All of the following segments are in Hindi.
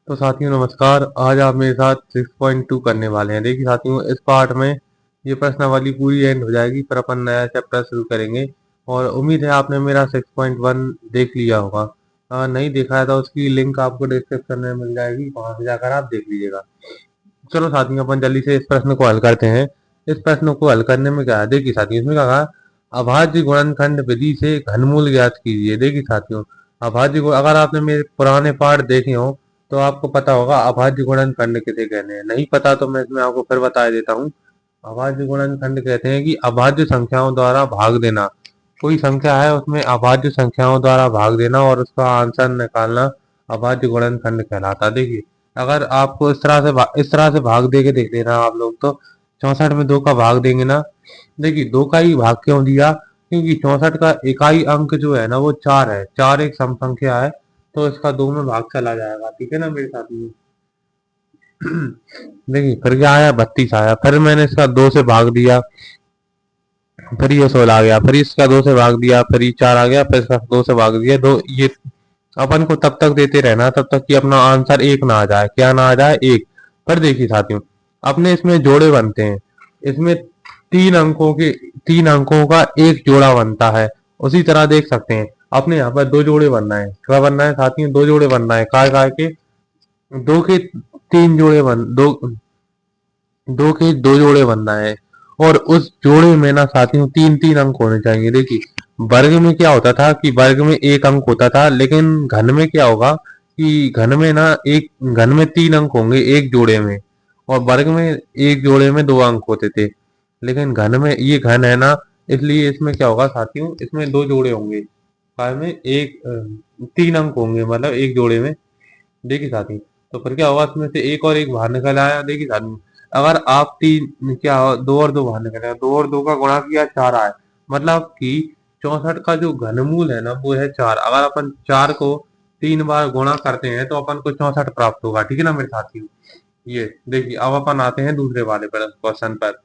तो साथियों नमस्कार। आज आप मेरे साथ 6.2 करने वाले हैं। देखिए साथियों, इस पार्ट में ये प्रश्नावली पूरी एंड हो जाएगी, पर अपन नया चैप्टर शुरू करेंगे। और उम्मीद है आपने मेरा 6.1 देख लिया होगा। अगर नहीं देखा है तो उसकी लिंक आपको डिस्क्रिप्शन में मिल जाएगी, वहां से जाकर आप देख लीजिएगा। चलो साथियों, अपन जल्दी से इस प्रश्न को हल करते हैं। इस प्रश्न को हल करने में क्या है, देखिए साथियों, इसमें क्या कहा, अभाज्य गुणनखंड विधि से घनमूल ज्ञात कीजिए। देखिए साथियों, अगर आपने मेरे पुराने पाठ देखे हो तो आपको पता होगा अभाज्य गुणनखंड किसे कहते हैं। नहीं पता तो मैं इसमें आपको फिर बता देता हूँ। अभाज्य गुणनखंड कहते हैं कि अभाज्य संख्याओं द्वारा भाग देना। कोई संख्या है, उसमें अभाज्य संख्याओं द्वारा भाग देना और उसका आंसर निकालना अभाज्य गुणनखंड कहलाता है। देखिए, अगर आपको इस तरह से भाग दे के देख लेना आप लोग, तो 64 में 2 का भाग देंगे ना। देखिए, 2 का ही भाग क्यों दिया, क्योंकि 64 का इकाई अंक जो है ना वो 4 है। 4 एक सम संख्या है, तो इसका 2 में भाग चला जाएगा। ठीक है ना मेरे साथ में। देखिए फिर क्या आया, 32 आया। फिर मैंने इसका 2 से भाग दिया, फिर ये 16 आ गया। फिर इसका 2 से भाग दिया, फिर ये 4 आ गया। फिर इसका 2 से भाग दिया, दो। ये अपन को तब तक देते रहना तब तक कि अपना आंसर एक ना आ जाए। क्या ना आ जाए, एक। पर देखिए साथियों, अपने इसमें जोड़े बनते हैं। इसमें तीन अंकों का एक जोड़ा बनता है। उसी तरह देख सकते हैं, अपने यहाँ पर दो जोड़े बनना है। क्या बनना है साथियों, दो जोड़े बनना है। काय काय के, दो के तीन जोड़े बन दो दो के दो जोड़े बनना है। और उस जोड़े में ना साथियों तीन तीन अंक होने चाहिए। देखिए, वर्ग में क्या होता था कि वर्ग में एक अंक होता था, लेकिन घन में क्या होगा कि घन में तीन अंक होंगे एक जोड़े में। और वर्ग में एक जोड़े में दो अंक होते थे। लेकिन घन में, ये घन है ना, इसलिए इसमें क्या होगा साथियों, इसमें दो जोड़े होंगे। काय में तीन अंक होंगे, मतलब एक जोड़े में। देखिए साथी, तो फिर क्या होगा, इसमें से एक और एक बाहर निकल आया। देखिए साथी, अगर आप तीन क्या दो और दो बाहर निकल आया, दो और दो का गुणा किया, चार आया। मतलब कि 64 का जो घनमूल है ना वो है 4। अगर अपन 4 को 3 बार गुणा करते हैं तो अपन को 64 प्राप्त होगा। ठीक है ना मेरे साथियों। ये देखिए, अब अपन आते हैं दूसरे वाले पर क्वेश्चन पर।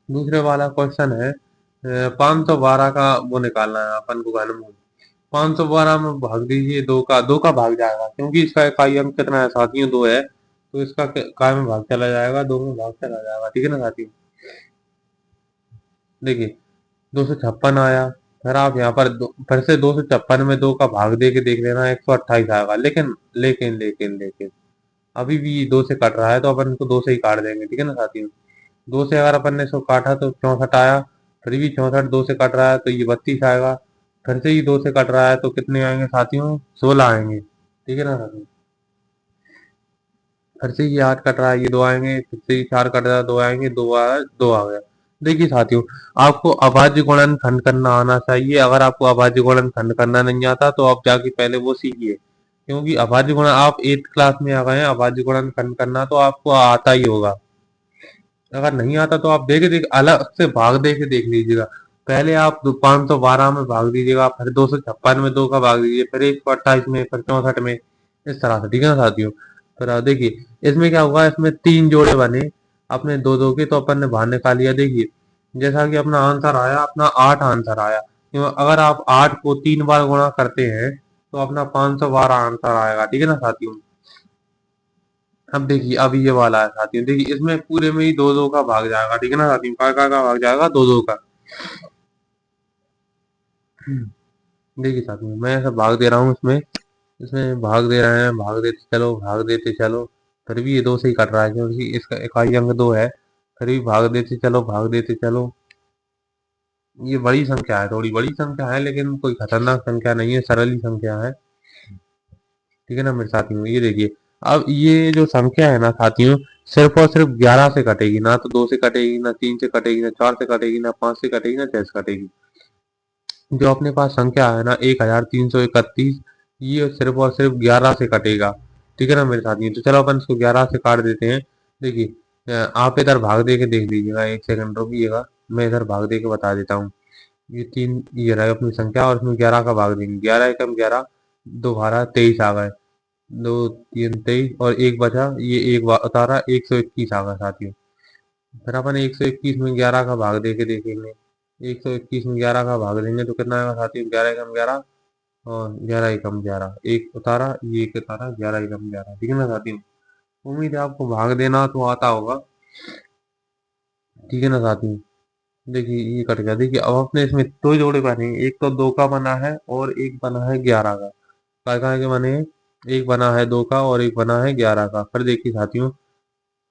दूसरे वाला क्वेश्चन है 512 का वो निकालना है अपन को घनमूल। 512 में भाग दीजिए, दो का भाग जाएगा, क्योंकि इसका इकाई अंक कितना है साथियों, दो है। तो इसका काय में भाग चला जाएगा, दो में भाग चला जाएगा। ठीक है ना साथियों। देखिए, 256 आया। फिर आप यहाँ पर फिर से 256 में दो का भाग दे के देख लेना, 128 आएगा। लेकिन अभी भी दो से कट रहा है, तो अपन इसको दो से ही काट देंगे। ठीक है ना साथियों। दो से अगर अपन ने इसको काटा तो 64 आया। फिर भी 64 दो से कट रहा है, तो ये 32 आएगा। फिर से ही दो से कट रहा है, तो कितने आएंगे साथियों, 16 आएंगे। ठीक है ना साथियों। फिर से ये 8 कट रहा है, ये दो आएंगे। फिर से ये 4 कट रहा है, दो आएंगे। दो आ गया। देखिए साथियों, आपको अभाज्य गुणनखंड करना आना चाहिए। अगर आपको अभाज्य गुणनखंड करना नहीं आता तो आप जाके पहले वो सीखिए, क्योंकि अभाज्य गुणन आप 8th क्लास में आ गए हैं। अभाज्य गुणनखंड करना तो आपको आता ही होगा। अगर नहीं आता तो आप देख अलग से भाग दे के देख लीजिएगा। पहले आप 512 में भाग दीजिएगा, फिर 256 में दो का भाग दीजिए, फिर 128 में, फिर 64 में। इस तरह से। ठीक है ना साथियों। फिर देखिए, इसमें क्या हुआ, इसमें तीन जोड़े बने अपने दो दो के, तो अपन ने बाहर निकाल लिया। देखिए, जैसा कि अपना आंसर आया, अपना 8 आंसर आया। अगर आप 8 को 3 बार गुणा करते हैं तो अपना 512 आंसर आएगा। ठीक है ना साथियों। अब देखिए, अब ये वाला है साथियों। देखिए, इसमें पूरे में ही दो दो का भाग जाएगा। ठीक है ना साथियों, का भाग जाएगा, दो दो का। देखिए साथियों, मैं ऐसा भाग दे रहा हूँ इसमें। इसमें भाग दे रहे हैं, भाग देते चलो, भाग देते चलो। फिर भी ये दो से ही कट रहा है, क्योंकि इसका इकाई अंक दो है। फिर भी भाग देते चलो, भाग देते चलो। ये बड़ी संख्या है, थोड़ी बड़ी संख्या है, लेकिन कोई खतरनाक संख्या नहीं है, सरल ही संख्या है। ठीक है ना मेरे साथियों। ये देखिए, अब ये जो संख्या है ना साथियों, सिर्फ और सिर्फ 11 से कटेगी। ना तो दो से कटेगी, ना तीन से कटेगी, ना चार से कटेगी, ना पांच से कटेगी, ना छह से कटेगी। जो अपने पास संख्या है ना 1331, ये सिर्फ और सिर्फ 11 से कटेगा। ठीक है ना मेरे साथियों। तो चलो अपन इसको 11 से काट देते हैं। देखिए, आप इधर भाग दे के देख लीजिएगा, एक सेकंड रुकिएगा। मैं इधर भाग दे के बता देता हूँ। ये रहा अपनी संख्या, और इसमें 11 का भाग देंगे। 11 एकम 11, दो 12, 23 आ गए। दो तीन 23 और एक बचा, ये एक उतारा, 121 आ गया साथियों। फिर अपन 121 में 11 का भाग दे के देखेंगे। 121 में 11 का भाग देंगे तो कितना आएगा साथियों, 11 एकम 11, और 11 एकम 11, एक उतारा, ये एक उतारा, 11 एकम 11, ठीक है ना साथियों। उम्मीद है आपको भाग देना तो आता होगा, ठीक है ना साथियों। देखिए ये कट गया। देखिए अब अपने इसमें दो जोड़े बने, एक तो 2 का बना है और एक बना है 11 का। काय काय के बने हैं? एक बना है 2 का और एक बना है 11 का। फिर देखिए साथियों,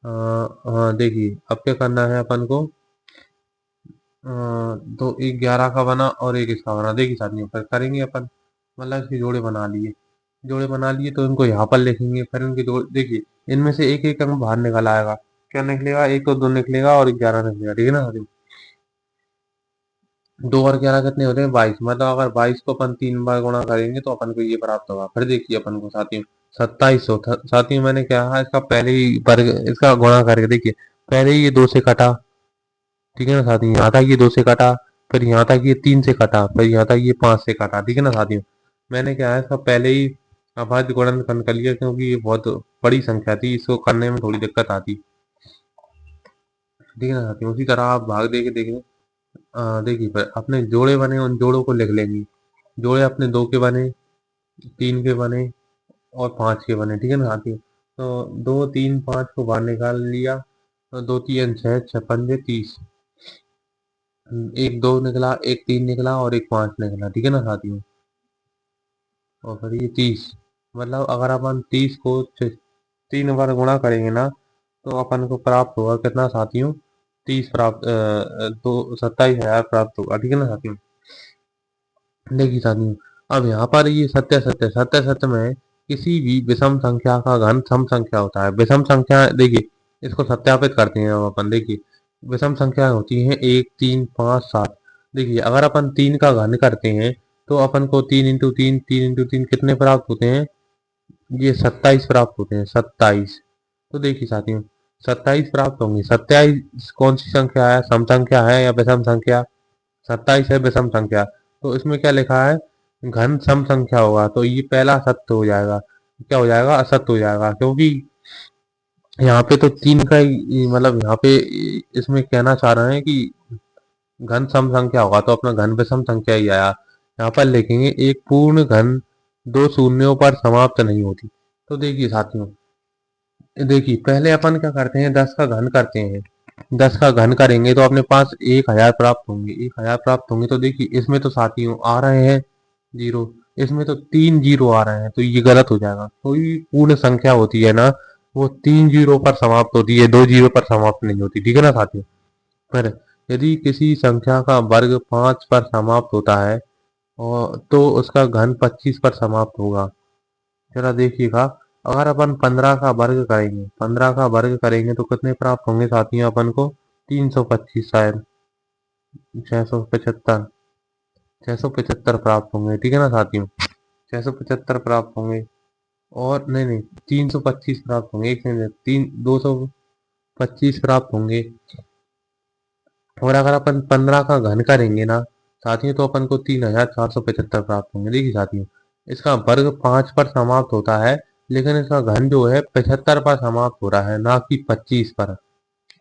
हाँ देखिए अब क्या करना है अपन को। तो एक 11 का बना और एक इसका बना। देखिए साथियों फिर करेंगे अपन, मतलब इसके जोड़े बना लिए। जोड़े बना लिए तो इनको यहाँ पर लिखेंगे, फिर इनके जोड़े देखिए, इनमें से एक एक अंक बाहर निकल आएगा। क्या निकलेगा? एक तो 2 निकलेगा और 11 निकलेगा, ठीक है ना साथियों। 2 और 11 कितने होते हैं? 22। मतलब अगर 22 को अपन 3 बार गुणा करेंगे तो अपन को ये प्राप्त होगा। फिर देखिए अपन को साथियों 2700 साथियों मैंने क्या है, इसका पहले ही वर्ग, इसका गुणा करके देखिए, पहले ही ये 2 से कटा, ठीक है ना साथियों। यहाँ तक ये 2 से कटा, फिर यहाँ तक ये 3 से कटा, फिर यहाँ तक ये 5 से कटा, ठीक है ना साथियों। मैंने क्या है, इसका पहले ही अभाज्य गुणनखंड कर लिया, क्योंकि ये बहुत बड़ी संख्या थी, इसको करने में थोड़ी दिक्कत आती, ठीक है ना साथियों। उसी तरह आप भाग दे के देखें। देखिए फिर अपने जोड़े बने, उन जोड़ों को लिख लेंगे। जोड़े अपने 2 के बने, 3 के बने और 5 के बने, ठीक है ना साथियों। तो 2 3 5 को बाहर निकाल लिया, तो 2 3 6, 6 पंजे 30, एक 2 निकला, एक 3 निकला और एक 5 निकला, ठीक है ना साथियों। और फिर ये 30, मतलब अगर अपन 30 को 3 बार गुणा करेंगे ना, तो अपन को प्राप्त होगा कितना साथियों? 30 प्राप्त, तो 27,000 प्राप्त होगा, ठीक है ना साथियों। देखिए साथियों अब यहाँ पर ये सत्य सत्य सत्य सत्य में किसी भी विषम संख्या का घन सम संख्या होता है। विषम संख्या देखिए, इसको सत्यापित करते हैं अब अपन। देखिए विषम संख्या होती है 1 3 5 7। देखिए अगर अपन 3 का घन करते हैं तो अपन को 3 इंटू 3, 3 इंटू 3 कितने प्राप्त होते हैं? ये 27 प्राप्त होते हैं, 27। तो देखिए साथियों 27 प्राप्त होंगे। 27 कौन सी संख्या है? सम संख्या है या विषम संख्या? 27 है विषम संख्या। तो इसमें क्या लिखा है? घन सम संख्या होगा, तो ये पहला असत्य हो जाएगा। क्या हो जाएगा? असत्य हो जाएगा, क्योंकि यहाँ पे तो 3 का मतलब यहाँ पे इसमें कहना चाह रहे हैं कि घन सम संख्या होगा, तो अपना घन विषम संख्या ही आया। यहाँ पर लिखेंगे एक पूर्ण घन दो शून्यों पर समाप्त नहीं होती। तो देखिए साथियों, देखिए पहले अपन क्या करते हैं, 10 का घन करते हैं। 10 का घन करेंगे तो अपने पास 1000 प्राप्त होंगे। 1000 प्राप्त होंगे, तो देखिए इसमें तो साथियों आ रहे हैं जीरो, इसमें तो 3 जीरो आ रहे हैं, तो ये गलत हो जाएगा। कोई पूर्ण संख्या होती है ना, वो 3 जीरो पर समाप्त होती है, 2 जीरो पर समाप्त नहीं होती, ठीक है ना साथियों। पर यदि किसी संख्या का वर्ग 5 पर समाप्त होता है और तो उसका घन 25 पर समाप्त होगा। जरा देखिएगा, अगर अपन 15 का वर्ग करेंगे, 15 का वर्ग करेंगे तो कितने प्राप्त होंगे साथियों अपन को? 325, शायद 675, 675 प्राप्त होंगे, ठीक है ना साथियों। 675 प्राप्त होंगे, और नहीं नहीं 325 प्राप्त होंगे, एक सेकंड, तीन 225 प्राप्त होंगे। और अगर अपन 15 का घन करेंगे ना साथियों, तो अपन को 3475 प्राप्त होंगे। देखिए साथियों, इसका वर्ग 5 पर समाप्त होता है, लेकिन इसका घन जो है 75 पर समाप्त हो रहा है, ना कि 25 पर,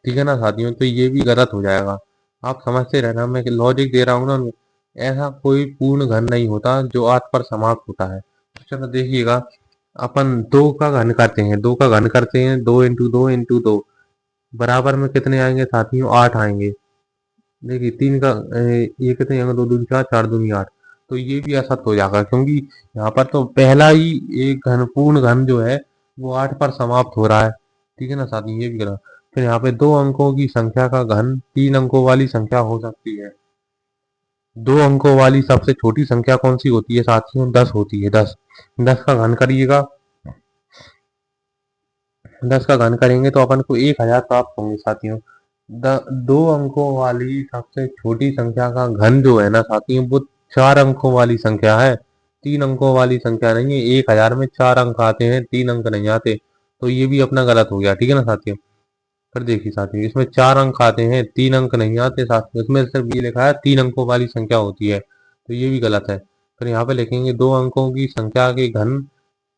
ठीक है ना साथियों। तो ये भी गलत हो जाएगा। आप समझते रहना, मैं लॉजिक दे रहा हूँ ना, ऐसा कोई पूर्ण घन नहीं होता जो 8 पर समाप्त होता है। तो चलो देखिएगा, अपन 2 का घन करते हैं, 2 का घन करते हैं, 2 इंटू 2 इंटू 2 बराबर में कितने आएंगे साथियों? 8 आएंगे। देखिए 3 का ये कितने आएंगे? 2 दूनी 4, 4 दूनी 8। तो ये भी असत्य हो जाएगा, क्योंकि यहाँ पर तो पहला ही एक घन, पूर्ण घन जो है वो 8 पर समाप्त हो रहा है, ठीक है ना साथियों। ये भी गलत। फिर यहाँ पे 2 अंकों की संख्या का घन 3 अंकों वाली संख्या हो सकती है। 2 अंकों वाली सबसे छोटी संख्या कौन सी होती है साथियों? 10 होती है, 10। 10 का घन करिएगा, 10 का घन करेंगे तो अपन को 1000 प्राप्त होंगे साथियों। 2 अंकों वाली सबसे छोटी संख्या का घन जो है ना साथियों, वो 4 अंकों वाली संख्या है, 3 अंकों वाली संख्या नहीं है। 1000 में 4 अंक आते हैं, 3 अंक नहीं आते। तो ये भी अपना गलत हो गया, ठीक है ना साथियों। फिर देखिए साथियों, इसमें 4 अंक आते हैं, 3 अंक नहीं आते साथियों। इसमें सिर्फ ये लिखा है 3 अंकों वाली संख्या होती है, तो ये भी गलत है। फिर यहाँ पे लिखेंगे 2 अंकों की संख्या के घन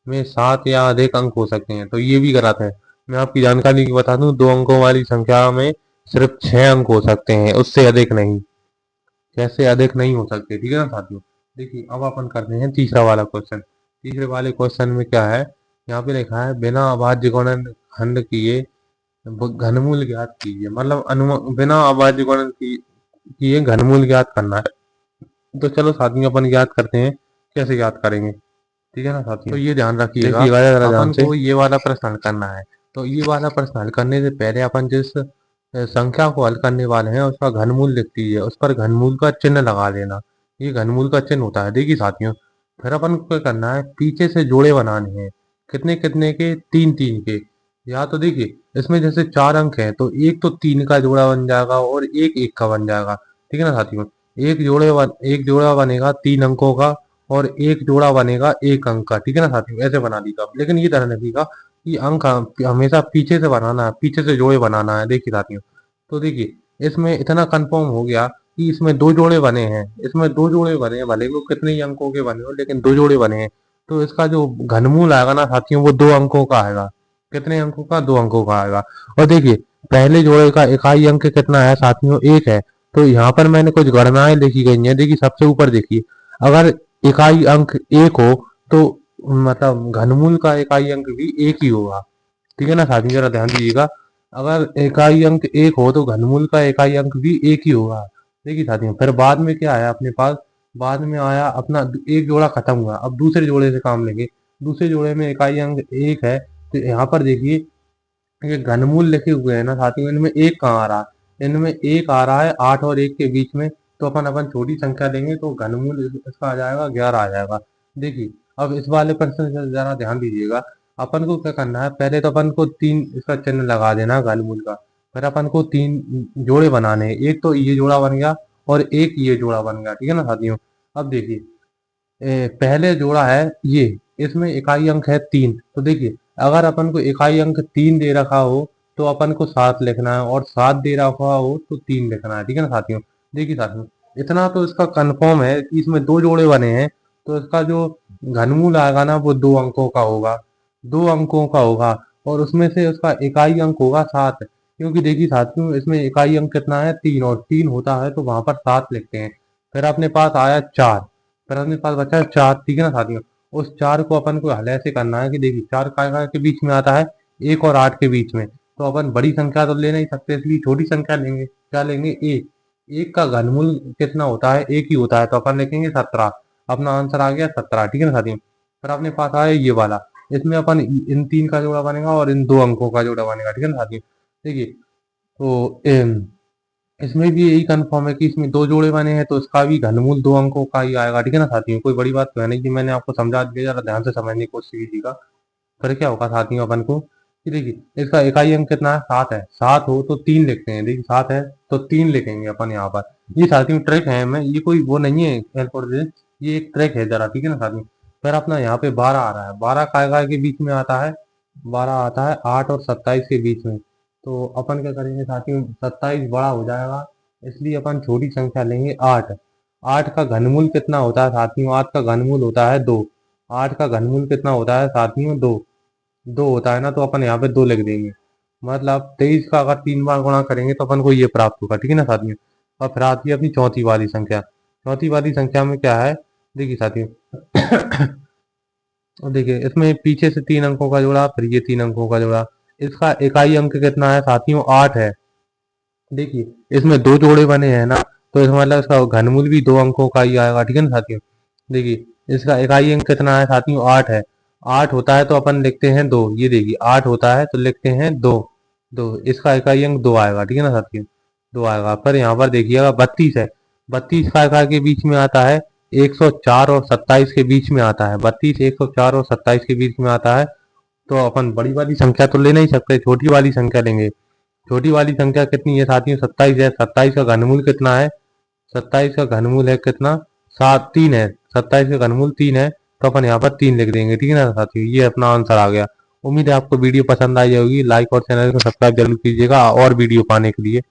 में 7 या अधिक अंक हो सकते हैं, तो ये भी गलत है। मैं आपकी जानकारी की बता दूं, 2 अंकों वाली संख्या में सिर्फ 6 अंक हो सकते हैं, उससे अधिक नहीं। कैसे अधिक नहीं हो सकते, ठीक है ना साथियों। देखिए अब अपन करते हैं तीसरा वाला क्वेश्चन। तीसरे वाले क्वेश्चन में क्या है, यहाँ पे लिखा है बिना अभाज्य गुणन खंड किए घनमूल ज्ञात कीजिए। मतलब बिना अभाज्य गुणन किए घनमूल ज्ञात करना है। तो चलो साथियों अपन ज्ञात करते हैं, कैसे ज्ञात करेंगे। ठीक है ना साथियों, तो ये ध्यान रखिएगा, देखिएगा जरा ध्यान अपन से। को ये वाला प्रश्न हल करना है। तो ये वाला प्रश्न हल करने से पहले अपन जिस संख्या को हल करने वाले हैं उसका घनमूल लिख दीजिए, उस पर घनमूल का चिन्ह लगा देना। ये घनमूल का चिन्ह होता है। देखिए साथियों, फिर अपन को क्या करना है, पीछे से जोड़े बनाने हैं। कितने कितने के, तीन तीन के। या तो देखिए इसमें जैसे चार अंक हैं तो एक तो तीन का जोड़ा बन जाएगा और एक एक का बन जाएगा। ठीक है ना साथियों, एक जोड़ा बनेगा तीन अंकों का और एक जोड़ा बनेगा एक अंक का। ठीक है ना साथियों, ऐसे बना दीजिएगा। लेकिन ये ध्यान रखिएगा कि अंक हमेशा पीछे से बनाना है, पीछे से जोड़े बनाना है। देखिए साथियों, तो देखिए इसमें इतना कंफर्म हो गया कि इसमें दो जोड़े बने हैं। इसमें दो जोड़े बने हैं, भले वो कितने ही अंकों के बने हो लेकिन दो जोड़े बने हैं। तो इसका जो घनमूल आएगा ना साथियों, वो दो अंकों का आएगा। कितने अंकों का, दो अंकों का आएगा। और देखिए पहले जोड़े का इकाई अंक कितना है साथियों, एक है। तो यहाँ पर मैंने कुछ गणनाएं लिखी गई हैं। देखिए सबसे ऊपर देखिए, अगर इकाई अंक एक हो तो मतलब घनमूल का इकाई अंक भी एक ही होगा। ठीक है ना साथियों, जरा ध्यान दीजिएगा। अगर इकाई अंक एक हो तो घनमूल का इकाई अंक भी एक ही होगा। देखिए साथियों, फिर बाद में क्या आया अपने पास, बाद में आया अपना एक जोड़ा खत्म हुआ, अब दूसरे जोड़े से काम लेंगे। दूसरे जोड़े में इकाई अंक एक है, तो यहाँ पर देखिए ये घनमूल लिखे हुए हैं ना साथियों, इनमें एक कहाँ आ रहा है, इनमें एक आ रहा है आठ और एक के बीच में। तो अपन छोटी संख्या लेंगे तो घनमूल इसका आ जाएगा 11 आ जाएगा। देखिए अब इस वाले प्रश्न से जरा ध्यान दीजिएगा। अपन को क्या करना है, पहले तो अपन को तीन इसका चिन्ह लगा देना है घनमूल का। फिर अपन को तीन जोड़े बनाने हैं, एक तो ये जोड़ा बन गया और एक ये जोड़ा बन गया। ठीक है ना साथियों, अब देखिए पहले जोड़ा है ये, इसमें इकाई अंक है तीन। तो देखिए अगर अपन को इकाई अंक तीन दे रखा हो तो अपन को सात लिखना है, और सात दे रखा हो तो तीन लिखना है। ठीक है ना साथियों, देखिए साथियों इतना तो इसका कंफर्म है कि इसमें दो जोड़े बने हैं, तो इसका जो घनमूल आएगा ना वो दो अंकों का होगा। दो अंकों का होगा, और उसमें से उसका इकाई अंक होगा सात। क्योंकि देखिए साथियों इसमें इकाई अंक कितना है, तीन, और तीन होता है तो वहां पर सात लिखते हैं। फिर अपने पास आया चार, फिर अपने पास बचा है चार। ठीक है ना साथियों, उस चार को अपन को हल ऐसे करना है कि देखिए चार काय के बीच में आता है, एक और आठ के बीच में। तो अपन बड़ी संख्या तो ले नहीं सकते, इसलिए छोटी संख्या लेंगे। क्या लेंगे, एक। एक का घनमूल कितना होता है, एक ही होता है, तो अपन लिखेंगे 17। अपना आंसर आ गया 17। ठीक है ना साथियों, फिर अपने पास आया ये वाला, इसमें अपन इन तीन का जोड़ा बनेगा और इन दो अंकों का जोड़ा बनेगा। ठीक है ना साथियों, देखिए तो इसमें भी यही कंफर्म है कि इसमें दो जोड़े बने हैं तो इसका भी घनमूल दो अंकों का ही आएगा। ठीक है ना साथियों, कोई बड़ी बात तो है नहीं कि मैंने आपको समझा दिया, जरा ध्यान से समझने की कोशिश कीजिएगा। फिर क्या होगा साथियों अपन को कि देखिए इसका इकाई अंक कितना है, सात है। सात हो तो तीन लिखते हैं, देखिए सात है तो तीन लिखेंगे अपन यहाँ पर। ये साथियों ट्रिक है, मैं ये कोई वो नहीं है कैलकुलेटर, ये एक ट्रिक है जरा। ठीक है ना साथियों, फिर अपना यहाँ पे 12 आ रहा है, 12 काय के बीच में आता है, 12 आता है 8 और 27 के बीच में। तो अपन क्या करेंगे साथियों, 27 बड़ा हो जाएगा, इसलिए अपन छोटी संख्या लेंगे 8। 8 का घनमूल कितना होता है साथियों, 8 का घनमूल होता है 2। 8 का घनमूल कितना होता है साथियों, 2। 2 होता है ना, तो अपन यहाँ पे 2 लिख देंगे। मतलब 23 का अगर 3 बार गुणा करेंगे तो अपन को ये प्राप्त होगा। ठीक है ना साथियों, और फिर आती है अपनी चौथी वाली संख्या। चौथी वाली संख्या में क्या है, देखिए साथियों और देखिए इसमें पीछे से तीन अंकों का जोड़ा, फिर ये तीन अंकों का जोड़ा। इसका इकाई अंक कितना है साथियों, 8 है। देखिए इसमें दो जोड़े बने हैं ना, तो इसका मतलब इसका घनमूल भी दो अंकों का ही आएगा। ठीक है ना साथियों, देखिए इसका इकाई अंक कितना है साथियों, 8 है। 8 होता है तो अपन लिखते हैं 2। ये देखिए 8 होता है तो लिखते हैं 2। 2, इसका इकाई अंक 2 आएगा। ठीक है ना साथियों, 2 आएगा। पर यहाँ पर देखिएगा 32 है, 32 का इकाई के बीच में आता है 104 और 27 के बीच में आता है। 32 104 और 27 के बीच में आता है, तो अपन बड़ी वाली संख्या तो ले नहीं सकते, छोटी वाली संख्या लेंगे। छोटी वाली संख्या कितनी है साथियों, 27 है। 27 का घनमूल कितना है, 27 का घनमूल है कितना, सात, तीन है। 27 का घनमूल 3 है, तो अपन यहाँ पर 3 लिख देंगे। ठीक है ना साथियों, ये अपना आंसर आ गया। उम्मीद है आपको वीडियो पसंद आई होगी। लाइक और चैनल को सब्सक्राइब जरूर कीजिएगा और वीडियो पाने के लिए।